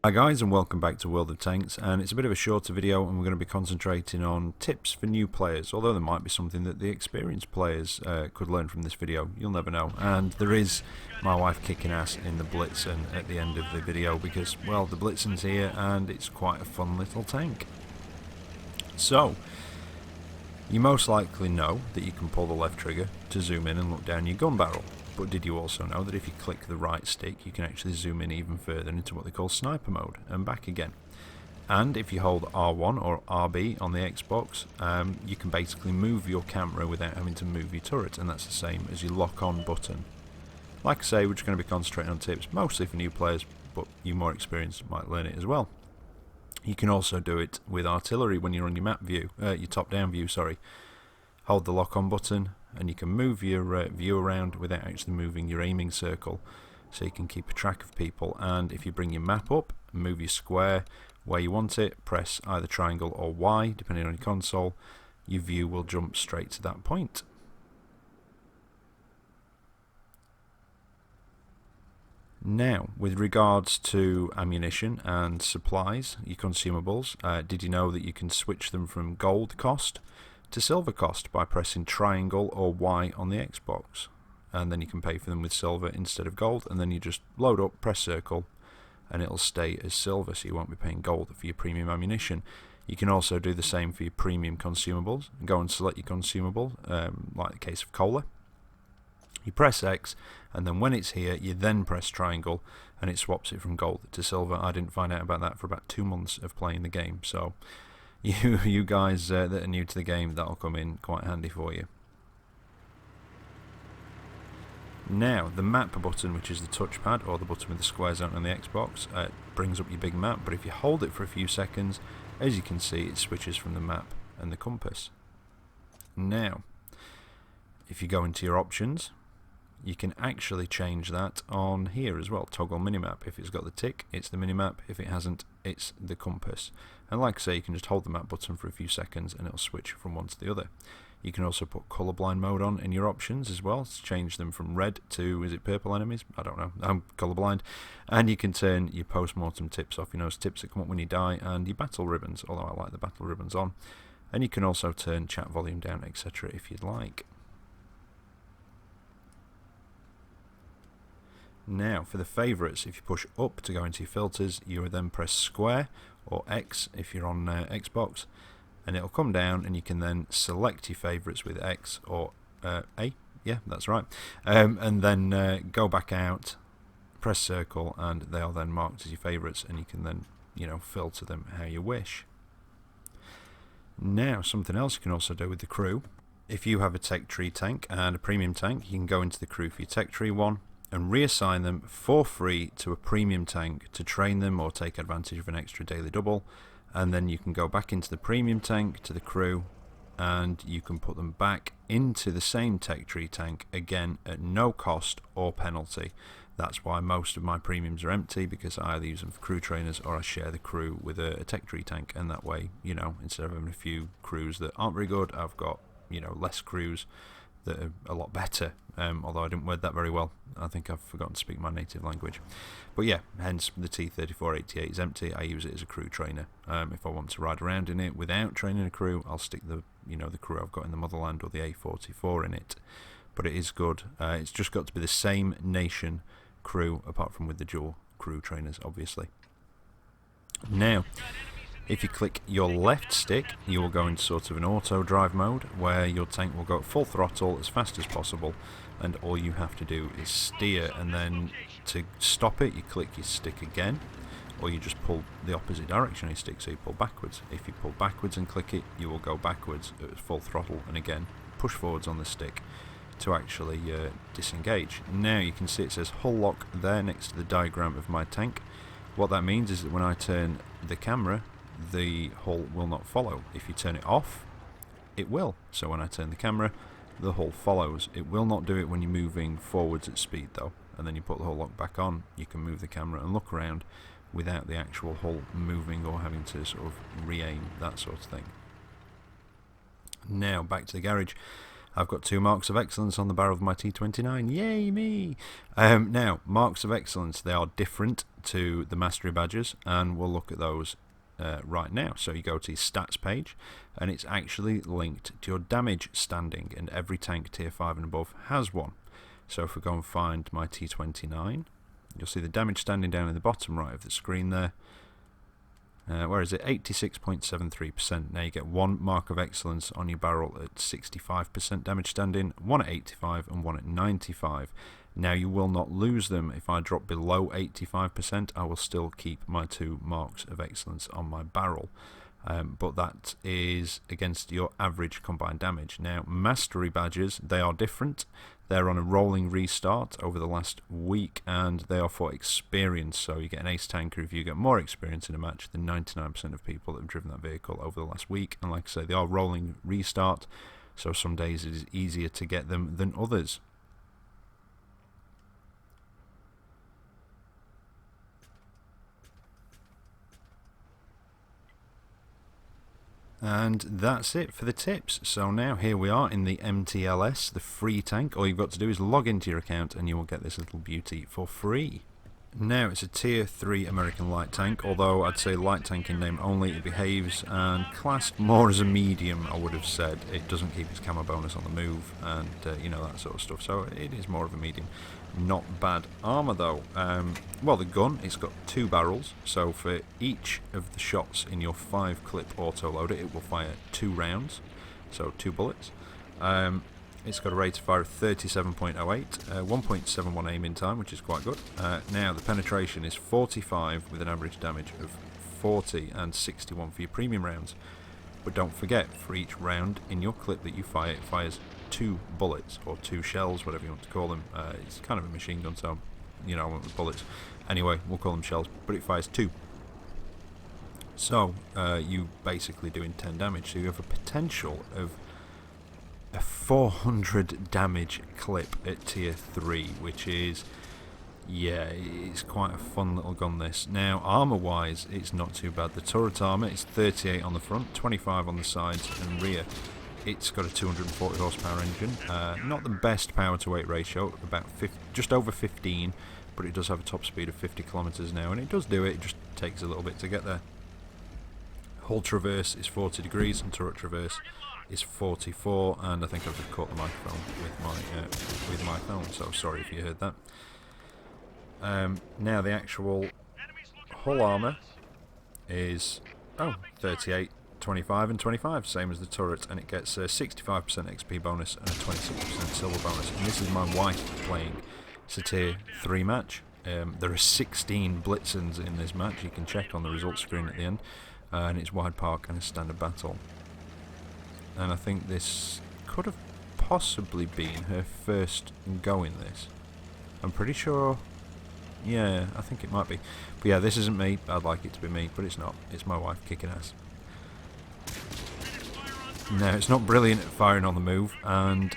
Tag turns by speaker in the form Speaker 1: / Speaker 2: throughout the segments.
Speaker 1: Hi guys, and welcome back to World of Tanks, and it's a bit of a shorter video and we're going to be concentrating on tips for new players, although there might be something that the experienced players could learn from this video, you'll never know. And there is my wife kicking ass in the Blitzen at the end of the video because, well, the Blitzen's here and it's quite a fun little tank. So, you most likely know that you can pull the left trigger to zoom in and look down your gun barrel. But did you also know that if you click the right stick you can actually zoom in even further into what they call sniper mode and back again? And if you hold R1 or RB on the Xbox, you can basically move your camera without having to move your turret, and that's the same as your lock on button. Like I say, we're just going to be concentrating on tips mostly for new players, but you more experienced might learn it as well. You can also do it with artillery when you're on your map view, your top down view, sorry. Hold the lock on button and you can move your view around without actually moving your aiming circle, so you can keep a track of people. And if you bring your map up and move your square where you want it, press either triangle or Y depending on your console, your view will jump straight to that point. Now, with regards to ammunition and supplies, your consumables, did you know that you can switch them from gold cost to silver cost by pressing triangle or Y on the Xbox? And then you can pay for them with silver instead of gold, and then you just load up, press circle, and it'll stay as silver, so you won't be paying gold for your premium ammunition. You can also do the same for your premium consumables. Go and select your consumable, like the case of cola. You press X, and then when it's here you then press triangle and it swaps it from gold to silver. I didn't find out about that for about 2 months of playing the game, so you guys that are new to the game, that'll come in quite handy for you. Now, the map button, which is the touchpad or the button with the squares out on the Xbox, brings up your big map, but if you hold it for a few seconds, as you can see, it switches from the map and the compass. Now, if you go into your options, you can actually change that on here as well. Toggle minimap. If it's got the tick, it's the minimap. If it hasn't, it's the compass. And like I say, you can just hold the map button for a few seconds and it'll switch from one to the other. You can also put colorblind mode on in your options as well to change them from red to, is it purple enemies? I don't know, I'm colorblind. And you can turn your post-mortem tips off, you know, those tips that come up when you die, and your battle ribbons, although I like the battle ribbons on. And you can also turn chat volume down, etc. if you'd like. Now, for the favourites, if you push up to go into your filters, you will then press square or X if you're on Xbox, and it'll come down and you can then select your favourites with X or A, yeah, that's right, and then go back out, press circle, and they are then marked as your favourites, and you can then, you know, filter them how you wish. Now, something else you can also do with the crew. If you have a tech tree tank and a premium tank, you can go into the crew for your tech tree one and reassign them for free to a premium tank to train them or take advantage of an extra daily double, and then you can go back into the premium tank to the crew and you can put them back into the same tech tree tank again at no cost or penalty. That's why most of my premiums are empty, because I either use them for crew trainers or I share the crew with a tech tree tank, and that way, you know, instead of having a few crews that aren't very good, I've got, you know, less crews that are a lot better, although I didn't word that very well. I think I've forgotten to speak my native language. But yeah, hence the T3488 is empty. I use it as a crew trainer. If I want to ride around in it without training a crew, I'll stick the crew I've got in the Motherland or the A44 in it. But it is good. It's just got to be the same nation crew, apart from with the dual crew trainers, obviously. Now, if you click your left stick, you will go into sort of an auto drive mode where your tank will go at full throttle as fast as possible, and all you have to do is steer, and then to stop it you click your stick again, or you just pull the opposite direction of your stick, so you pull backwards. If you pull backwards and click it, you will go backwards at full throttle, and again push forwards on the stick to actually disengage. Now you can see it says hull lock there next to the diagram of my tank. What that means is that when I turn the camera, the hull will not follow. If you turn it off, it will. So when I turn the camera, the hull follows. It will not do it when you're moving forwards at speed though, and then you put the hull lock back on, you can move the camera and look around without the actual hull moving or having to sort of re-aim, that sort of thing. Now back to the garage. I've got 2 marks of excellence on the barrel of my T29. Yay me! Now, marks of excellence, they are different to the mastery badges, and we'll look at those right now. So you go to your stats page, and it's actually linked to your damage standing, and every tank tier 5 and above has one. So if we go and find my T29, you'll see the damage standing down in the bottom right of the screen there. Where is it? 86.73%. Now you get 1 mark of excellence on your barrel at 65% damage standing, 1 at 85 and 1 at 95. Now you will not lose them. If I drop below 85%, I will still keep my 2 marks of excellence on my barrel. But that is against your average combined damage. Now, mastery badges, they are different. They're on a rolling restart over the last week, and they are for experience. So you get an ace tanker if you get more experience in a match than 99% of people that have driven that vehicle over the last week. And like I say, they are rolling restart, so some days it is easier to get them than others. And that's it for the tips. So now here we are in the MTLS, the free tank. All you've got to do is log into your account and you will get this little beauty for free. Now it's a tier 3 American light tank, although I'd say light tank in name only. It behaves and classed more as a medium, I would have said. It doesn't keep its camo bonus on the move and you know, that sort of stuff, so it is more of a medium. Not bad armour though. Well, the gun, it's got 2 barrels, so for each of the shots in your 5 clip autoloader it will fire 2 rounds, so 2 bullets. It's got a rate of fire of 37.08, 1.71 aim in time, which is quite good. Now the penetration is 45 with an average damage of 40 and 61 for your premium rounds. But don't forget, for each round in your clip that you fire, it fires 2 bullets, or 2 shells, whatever you want to call them. It's kind of a machine gun, so, you know, with bullets. Anyway, we'll call them shells, but it fires 2. So, you basically doing 10 damage, so you have a potential of a 400 damage clip at tier 3, which is, yeah, it's quite a fun little gun this. Now, armour wise, it's not too bad. The turret armour is 38 on the front, 25 on the sides and rear. It's got a 240 horsepower engine, not the best power to weight ratio, about just over 15, but it does have a top speed of 50 kilometers now, and it does do it, it just takes a little bit to get there. Hull traverse is 40 degrees and turret traverse is 44, and I think I've just caught the microphone with my phone, so sorry if you heard that. Now the actual hull armour is 38, 25 and 25, same as the turret, and it gets a 65% XP bonus and a 26% silver bonus. And this is my wife playing. It's a tier 3 match. There are 16 Blitzens in this match, you can check on the results screen at the end, and it's wide park and a standard battle. And I think this could have possibly been her first go in this. I'm pretty sure, yeah, I think it might be. But yeah, this isn't me. I'd like it to be me, but it's not. It's my wife kicking ass. Now, it's not brilliant at firing on the move, and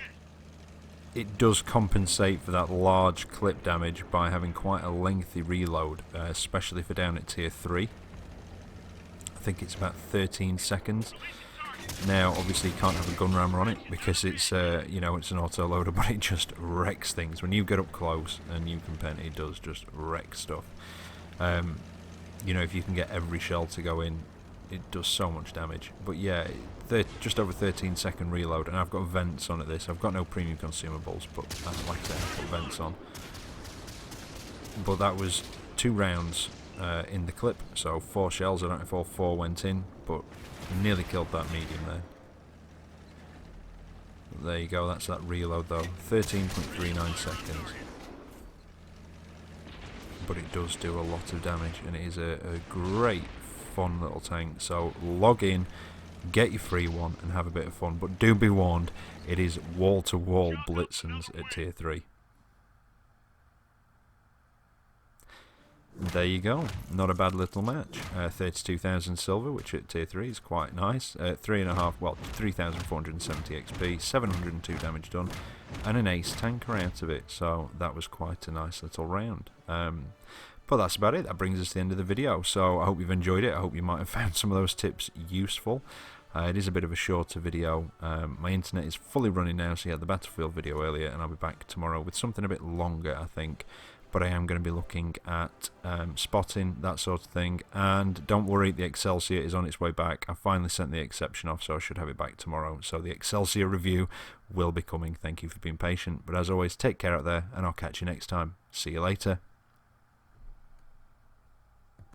Speaker 1: it does compensate for that large clip damage by having quite a lengthy reload, especially for down at tier 3. I think it's about 13 seconds. Now, obviously, you can't have a gun rammer on it because it's, you know, it's an auto loader, but it just wrecks things. When you get up close and you can pen, it does just wreck stuff. You know, if you can get every shell to go in, it does so much damage. But yeah, just over 13-second reload, and I've got vents on at this. I've got no premium consumables, but like I said, I've got vents on. But that was 2 rounds in the clip, so 4 shells. I don't know if all 4 went in, but nearly killed that medium there. There you go, that's that reload though. 13.39 seconds. But it does do a lot of damage, and it is a great fun little tank. So log in, get your free one, and have a bit of fun. But do be warned, it is wall-to-wall Blitzens at tier 3. There you go, not a bad little match. 32,000 silver, which at tier 3 is quite nice. 3,470 XP, 702 damage done, and an ace tanker out of it. So that was quite a nice little round. But that's about it. That brings us to the end of the video. So I hope you've enjoyed it. I hope you might have found some of those tips useful. It is a bit of a shorter video. My internet is fully running now, so you had the Battlefield video earlier, and I'll be back tomorrow with something a bit longer, I think. but I am going to be looking at spotting, that sort of thing. And don't worry, the Excelsior is on its way back. I finally sent the exception off, so I should have it back tomorrow. So the Excelsior review will be coming. Thank you for being patient. But as always, take care out there, and I'll catch you next time. See you later.